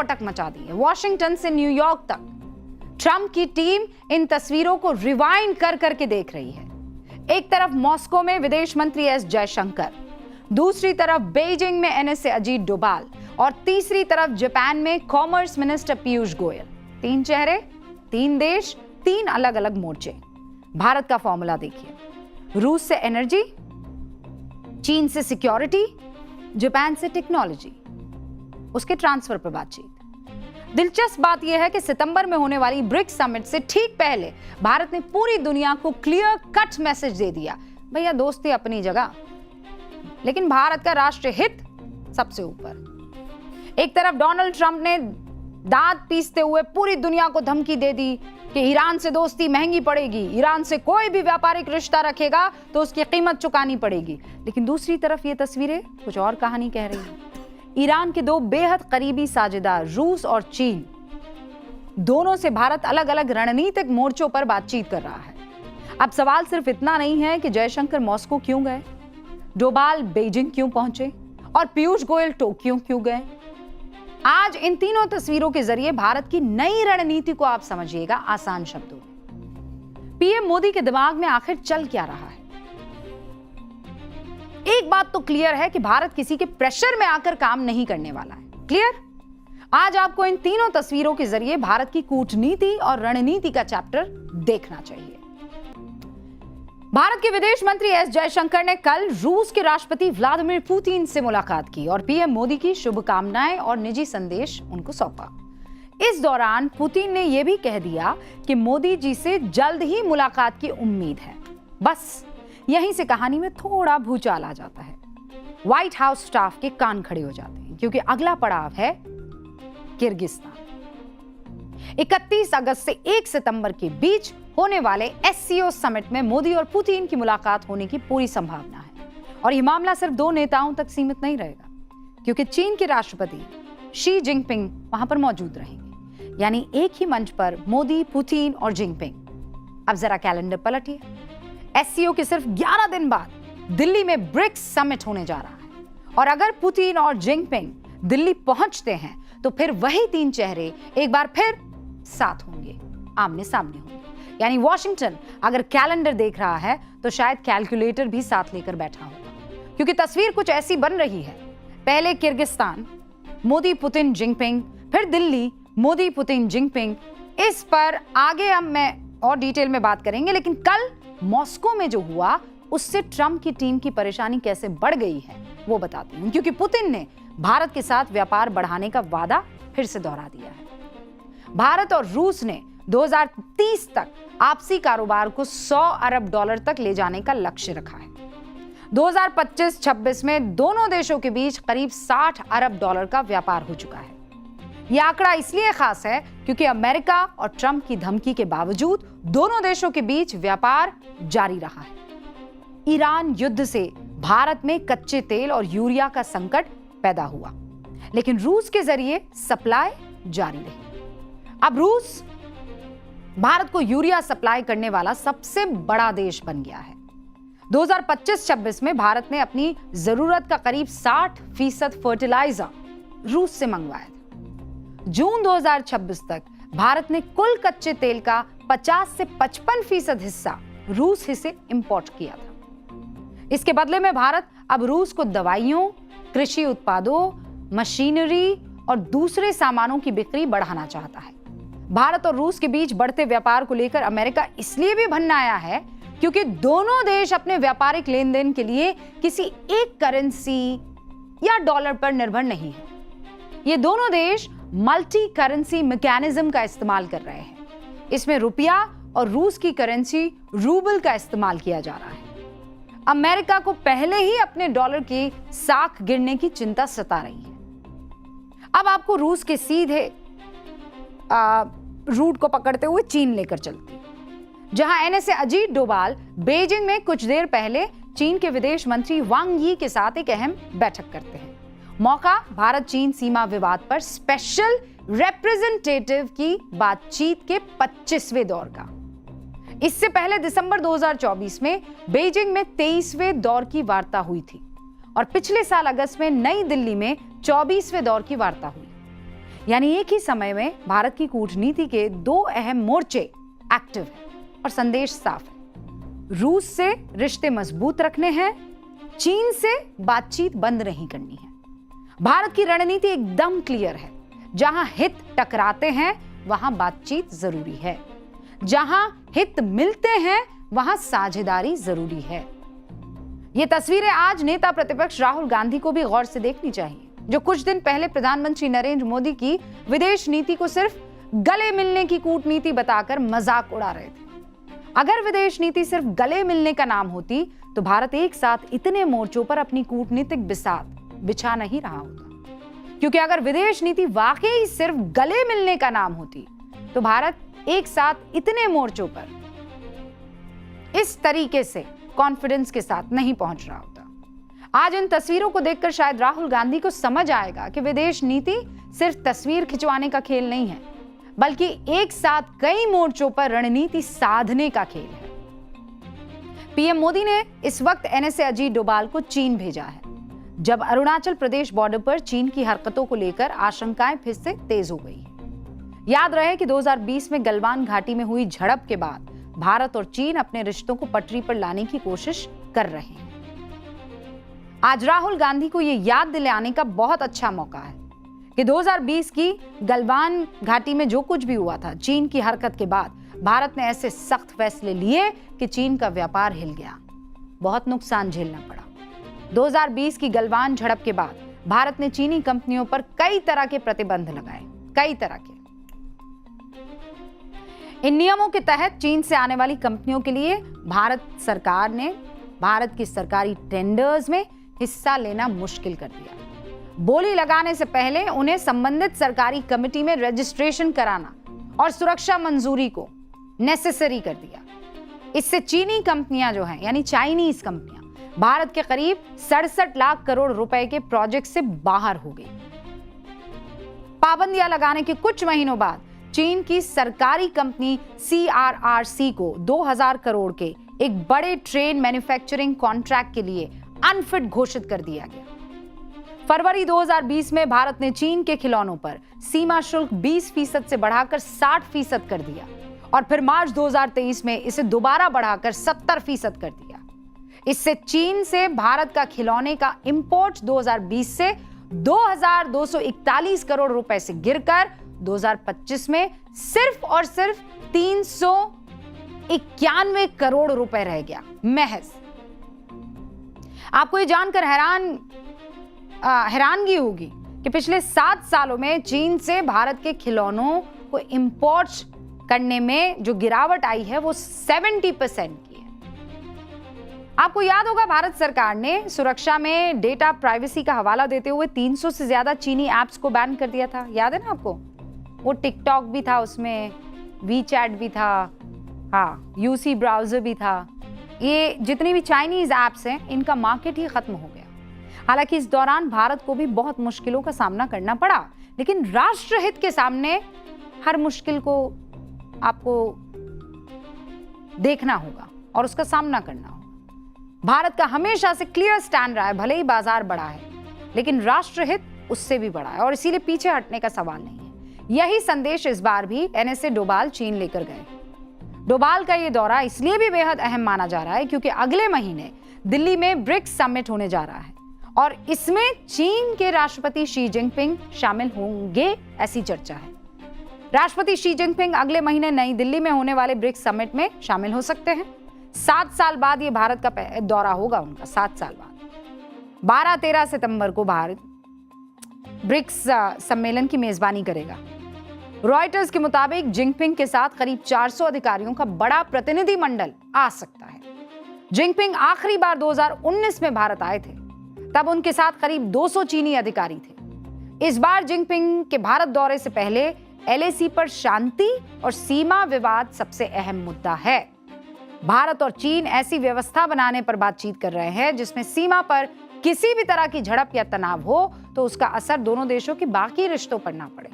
पटक मचा दी है। वॉशिंगटन से न्यूयॉर्क तक ट्रंप की टीम इन तस्वीरों को रिवाइंड कर करके देख रही है। एक तरफ मॉस्को में विदेश मंत्री एस जयशंकर, दूसरी तरफ बीजिंग में एनएसए अजीत डोभाल और तीसरी तरफ जापान में कॉमर्स मिनिस्टर पीयूष गोयल। 3 चेहरे, 3 देश, 3 अलग अलग मोर्चे। भारत का फॉर्मूला देखिए, रूस से एनर्जी, चीन से सिक्योरिटी, जापान से टेक्नोलॉजी, उसके ट्रांसफर पर बातचीत। दिलचस्प बात यह है कि सितंबर में होने वाली ब्रिक्स समिट से ठीक पहले भारत ने पूरी दुनिया को क्लियर कट मैसेज दे दिया, भैया दोस्ती अपनी जगह, लेकिन भारत का राष्ट्रीय हित सबसे ऊपर। एक तरफ डोनाल्ड ट्रंप ने दांत पीसते हुए पूरी दुनिया को धमकी दे दी कि ईरान से दोस्ती महंगी पड़ेगी, ईरान से कोई भी व्यापारिक रिश्ता रखेगा तो उसकी कीमत चुकानी पड़ेगी। लेकिन दूसरी तरफ ये तस्वीरें कुछ और कहानी कह रही हैं। ईरान के 2 बेहद करीबी साझेदार रूस और चीन, दोनों से भारत अलग अलग रणनीतिक मोर्चों पर बातचीत कर रहा है। अब सवाल सिर्फ इतना नहीं है कि जयशंकर मॉस्को क्यों गए, डोभाल बीजिंग क्यों पहुंचे और पीयूष गोयल टोक्यो क्यों गए। आज इन तीनों तस्वीरों के जरिए भारत की नई रणनीति को आप समझिएगा आसान शब्दों में। पीएम मोदी के दिमाग में आखिर चल क्या रहा है? एक बात तो क्लियर है कि भारत किसी के प्रेशर में आकर काम नहीं करने वाला है। क्लियर? आज आपको इन तीनों तस्वीरों के जरिए भारत की कूटनीति और रणनीति का चैप्टर देखना चाहिए। भारत के विदेश मंत्री एस जयशंकर ने कल रूस के राष्ट्रपति व्लादिमीर पुतिन से मुलाकात की और पीएम मोदी की शुभकामनाएं और निजी संदेश उनको सौंपा। इस दौरान पुतिन ने यह भी कह दिया कि मोदी जी से जल्द ही मुलाकात की उम्मीद है। बस यहीं से कहानी में थोड़ा भूचाल आ जाता है। व्हाइट हाउस स्टाफ के कान खड़े हो जाते हैं, क्योंकि अगला पड़ाव है किर्गिस्तान। 31 अगस्त से 1 सितंबर के बीच होने वाले एससीओ समिट में मोदी और पुतिन की मुलाकात होने की पूरी संभावना है। और यह मामला सिर्फ 2 नेताओं तक सीमित नहीं रहेगा, क्योंकि चीन के राष्ट्रपति शी जिनपिंग वहां पर मौजूद रहेंगे। यानी एक ही मंच पर मोदी, पुतिन और जिनपिंग। अब जरा कैलेंडर पलटिए। एससीओ के सिर्फ 11 दिन बाद दिल्ली में ब्रिक्स समिट होने जा रहा है, और अगर पुतिन और जिनपिंग दिल्ली पहुंचते हैं तो फिर वही 3 चेहरे एक बार फिर साथ होंगे, आमने सामने होंगे। यानी वॉशिंगटन अगर कैलेंडर देख रहा है तो शायद कैलकुलेटर भी साथ लेकर बैठा होगा, क्योंकि तस्वीर कुछ ऐसी बन रही है। पहले किर्गिस्तान, मोदी, पुतिन, जिनपिंग, फिर दिल्ली, मोदी, पुतिन, जिनपिंग। इस पर आगे हम मैं और डिटेल में बात करेंगे, लेकिन कल मॉस्को में जो हुआ उससे ट्रंप की टीम की परेशानी कैसे बढ़ गई है वो बताती हूं, क्योंकि पुतिन ने भारत के साथ व्यापार बढ़ाने का वादा फिर से दोहरा दिया है। भारत और रूस ने 2030 तक आपसी कारोबार को $100 अरब तक ले जाने का लक्ष्य रखा है। 2025-26 में दोनों देशों के बीच करीब $60 अरब का व्यापार हो चुका है। यह आंकड़ा इसलिए खास है क्योंकि अमेरिका और ट्रंप की धमकी के बावजूद दोनों देशों के बीच व्यापार जारी रहा है। ईरान युद्ध से भारत में कच्चे तेल और यूरिया का संकट पैदा हुआ, लेकिन रूस के जरिए सप्लाई जारी रही। अब रूस भारत को यूरिया सप्लाई करने वाला सबसे बड़ा देश बन गया है। 2025-26 में भारत ने अपनी जरूरत का करीब 60% फर्टिलाइजर रूस से मंगवाया था। जून 2026 तक भारत ने कुल कच्चे तेल का 50 से 55% हिस्सा रूस से इंपोर्ट किया था। इसके बदले में भारत अब रूस को दवाइयों, कृषि उत्पादों, मशीनरी और दूसरे सामानों की बिक्री बढ़ाना चाहता है। भारत और रूस के बीच बढ़ते व्यापार को लेकर अमेरिका इसलिए भी भन्नाया है क्योंकि दोनों देश अपने व्यापारिक लेन देन के लिए किसी एक करेंसी या डॉलर पर निर्भर नहीं है। ये दोनों देश मल्टी करेंसी मैकेनिज्म का इस्तेमाल कर रहे हैं। इसमें रुपया और रूस की करेंसी रूबल का इस्तेमाल किया जा रहा है। अमेरिका को पहले ही अपने डॉलर की साख गिरने की चिंता सता रही है। अब आपको रूस के सीधे रूट को पकड़ते हुए चीन लेकर चलती, जहां एनएसए अजीत डोभाल बीजिंग में कुछ देर पहले चीन के विदेश मंत्री वांग यी के साथ एक अहम बैठक करते हैं। मौका भारत चीन सीमा विवाद पर स्पेशल रिप्रेजेंटेटिव की बातचीत के 25वें दौर का। इससे पहले दिसंबर 2024 में बीजिंग में 23वें दौर की वार्ता हुई थी और पिछले साल अगस्त में नई दिल्ली में 24वें दौर की वार्ता हुई। यानी एक ही समय में भारत की कूटनीति के दो अहम मोर्चे एक्टिव हैं और संदेश साफ है। रूस से रिश्ते मजबूत रखने हैं, चीन से बातचीत बंद नहीं करनी है। भारत की रणनीति एकदम क्लियर है। जहां हित टकराते हैं वहां बातचीत जरूरी है, जहां हित मिलते हैं वहां साझेदारी जरूरी है। ये तस्वीरें आज नेता प्रतिपक्ष राहुल गांधी को भी गौर से देखनी चाहिए, जो कुछ दिन पहले प्रधानमंत्री नरेंद्र मोदी की विदेश नीति को सिर्फ गले मिलने की कूटनीति बताकर मजाक उड़ा रहे थे। अगर विदेश नीति सिर्फ गले मिलने का नाम होती तो भारत एक साथ इतने मोर्चों पर अपनी कूटनीतिक बिसात बिछा नहीं रहा होता। क्योंकि अगर विदेश नीति वाकई सिर्फ गले मिलने का नाम होती तो भारत एक साथ इतने मोर्चों पर इस तरीके से कॉन्फिडेंस के साथ नहीं पहुंच रहा होता। आज इन तस्वीरों को देखकर शायद राहुल गांधी को समझ आएगा कि विदेश नीति सिर्फ तस्वीर खिंचवाने का खेल नहीं है, बल्कि एक साथ कई मोर्चों पर रणनीति साधने का खेल है। पीएम मोदी ने इस वक्त एनएसए अजीत डोभाल को चीन भेजा है, जब अरुणाचल प्रदेश बॉर्डर पर चीन की हरकतों को लेकर आशंकाएं फिर से तेज हो गई हैं। याद रहे कि 2020 में गलवान घाटी में हुई झड़प के बाद भारत और चीन अपने रिश्तों को पटरी पर लाने की कोशिश कर रहे हैं। आज राहुल गांधी को यह याद दिलाने का बहुत अच्छा मौका है कि 2020 की गलवान घाटी में जो कुछ भी हुआ था, चीन की हरकत के बाद भारत ने ऐसे सख्त फैसले लिए कि चीन का व्यापार हिल गया, बहुत नुकसान झेलना पड़ा। 2020 की गलवान झड़प के बाद भारत ने चीनी कंपनियों पर कई तरह के प्रतिबंध लगाए, कई तरह के। इन नियमों के तहत चीन से आने वाली कंपनियों के लिए भारत सरकार ने भारत की सरकारी टेंडर्स में हिस्सा लेना मुश्किल कर दिया। बोली लगाने से पहले उन्हें संबंधित सरकारी कमेटी में रजिस्ट्रेशन कराना और सुरक्षा मंजूरी को नेसेसरी कर दिया। इससे चीनी कंपनियां जो हैं, यानी चाइनीज कंपनियां, भारत के करीब 67 लाख करोड़ रुपए के प्रोजेक्ट से बाहर हो गई। पाबंदियां लगाने के कुछ महीनों बाद चीन की सरकारी कंपनी CRRC को 2000 करोड़ के एक बड़े ट्रेन मैन्युफैक्चरिंग कॉन्ट्रैक्ट के लिए अनफिट घोषित कर दिया गया। फरवरी 2020 में भारत ने चीन के खिलौनों पर सीमा शुल्क 20% से बढ़ाकर 60% कर दिया और फिर मार्च 2023 में इसे दोबारा बढ़ाकर 70% कर दिया। इससे चीन से भारत का खिलौने का इंपोर्ट 2020 से 2241 करोड़ रुपए से गिरकर 2025 में सिर्फ और सिर्फ 391 करोड़ रुपए रह गया महज। आपको ये जानकर हैरानगी होगी कि पिछले 7 सालों में चीन से भारत के खिलौनों को इंपोर्ट करने में जो गिरावट आई है वो 70% की है। आपको याद होगा भारत सरकार ने सुरक्षा में डेटा प्राइवेसी का हवाला देते हुए 300 से ज्यादा चीनी ऐप्स को बैन कर दिया था, याद है ना आपको? वो टिकटॉक भी था, उसमें वीचैट भी था, हाँ यूसी ब्राउजर भी था। ये जितनी भी चाइनीज ऐप्स हैं इनका मार्केट ही खत्म हो गया। हालांकि इस दौरान भारत को भी बहुत मुश्किलों का सामना करना पड़ा, लेकिन राष्ट्रहित के सामने हर मुश्किल को आपको देखना होगा और उसका सामना करना होगा। भारत का हमेशा से क्लियर स्टैंड रहा है, भले ही बाजार बड़ा है लेकिन राष्ट्रहित उससे भी बड़ा है और इसीलिए पीछे हटने का सवाल नहीं है। यही संदेश इस बार भी एनएसए डोभाल चीन लेकर गए। डोभाल का ये दौरा इसलिए भी बेहद अहम माना जा रहा है क्योंकि अगले महीने दिल्ली में ब्रिक्स समिट होने जा रहा है और इसमें चीन के राष्ट्रपति शी जिनपिंग शामिल होंगे, ऐसी चर्चा है। राष्ट्रपति शी जिनपिंग अगले महीने नई दिल्ली में होने वाले ब्रिक्स समिट में शामिल हो सकते हैं। 7 साल बाद ये भारत का दौरा होगा उनका, 7 साल बाद। 12-13 सितंबर को भारत ब्रिक्स सम्मेलन की मेजबानी करेगा। रॉयटर्स के मुताबिक जिनपिंग के साथ करीब 400 अधिकारियों का बड़ा प्रतिनिधिमंडल आ सकता है। जिनपिंग आखिरी बार 2019 में भारत आए थे, तब उनके साथ करीब 200 चीनी अधिकारी थे। इस बार जिनपिंग के भारत दौरे से पहले LAC पर शांति और सीमा विवाद सबसे अहम मुद्दा है। भारत और चीन ऐसी व्यवस्था बनाने पर बातचीत कर रहे हैं जिसमें सीमा पर किसी भी तरह की झड़प या तनाव हो तो उसका असर दोनों देशों के बाकी रिश्तों पर ना पड़े।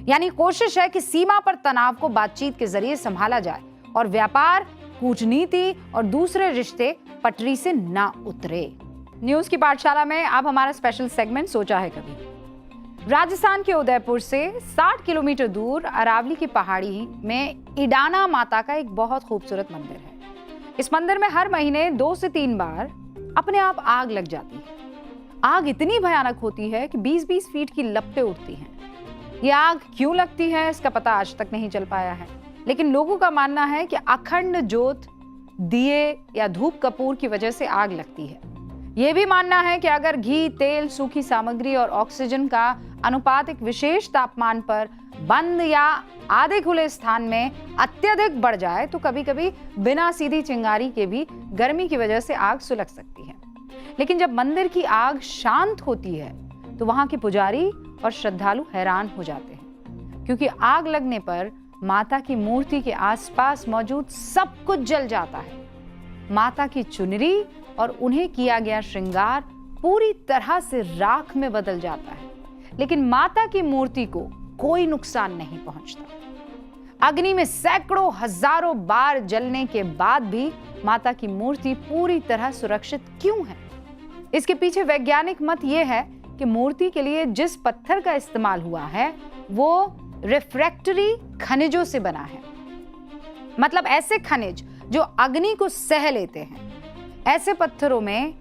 यानी कोशिश है कि सीमा पर तनाव को बातचीत के जरिए संभाला जाए और व्यापार, कूटनीति और दूसरे रिश्ते पटरी से ना उतरे। न्यूज की पाठशाला में अब हमारा स्पेशल सेगमेंट सोचा है कभी। राजस्थान के उदयपुर से 60 किलोमीटर दूर अरावली की पहाड़ी में इडाना माता का एक बहुत खूबसूरत मंदिर है। इस मंदिर में हर महीने 2 से 3 बार अपने आप आग लग जाती है। आग इतनी भयानक होती है कि 20-20 फीट की लपटें उठती हैं। ये आग क्यों लगती है इसका पता आज तक नहीं चल पाया है, लेकिन लोगों का मानना है कि अखंड जोत, दिए या धूप कपूर की वजह से आग लगती है। यह भी मानना है कि अगर घी, तेल, सूखी सामग्री और ऑक्सीजन का अनुपात एक विशेष तापमान पर बंद या आधे खुले स्थान में अत्यधिक बढ़ जाए तो कभी-कभी बिना सीधी चिंगारी के भी गर्मी की वजह से आग सुलग सकती है। लेकिन जब मंदिर की आग शांत होती है तो वहां के पुजारी और श्रद्धालु हैरान हो जाते हैं, क्योंकि आग लगने पर माता की मूर्ति के आसपास मौजूद सब कुछ जल जाता है। माता की चुनरी और उन्हें किया गया श्रृंगार पूरी तरह से राख में बदल जाता है, लेकिन माता की मूर्ति को कोई नुकसान नहीं पहुंचता। अग्नि में सैकड़ों हजारों बार जलने के बाद भी माता की मूर्ति पूरी तरह सुरक्षित क्यों है? इसके पीछे वैज्ञानिक मत यह है कि मूर्ति के लिए जिस पत्थर का इस्तेमाल हुआ है वो रिफ्रैक्टरी खनिजों से बना है, मतलब ऐसे खनिज जो अग्नि को सह लेते हैं। ऐसे पत्थरों में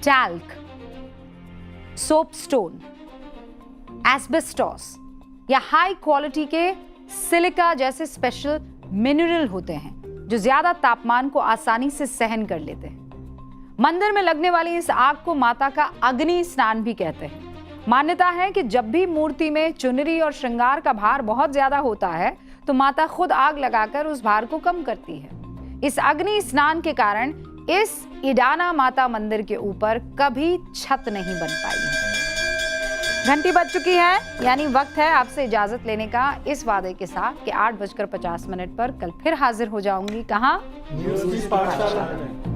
टैल्क, सोपस्टोन, एस्बेस्टॉस या हाई क्वालिटी के सिलिका जैसे स्पेशल मिनरल होते हैं जो ज्यादा तापमान को आसानी से सहन कर लेते हैं। मंदिर में लगने वाली इस आग को माता का अग्नि स्नान भी कहते हैं। मान्यता है कि जब भी मूर्ति में चुनरी और श्रृंगार का भार बहुत ज्यादा होता है तो माता खुद आग लगाकर उस भार को कम करती है। इस अग्नि स्नान के कारण इस इडाना माता मंदिर के ऊपर कभी छत नहीं बन पाई है। घंटी बज चुकी है, यानी वक्त है आपसे इजाजत लेने का, इस वादे के साथ कि 8:50 पर कल फिर हाजिर हो जाऊंगी। कहां? न्यूज़ की पाठशाला में।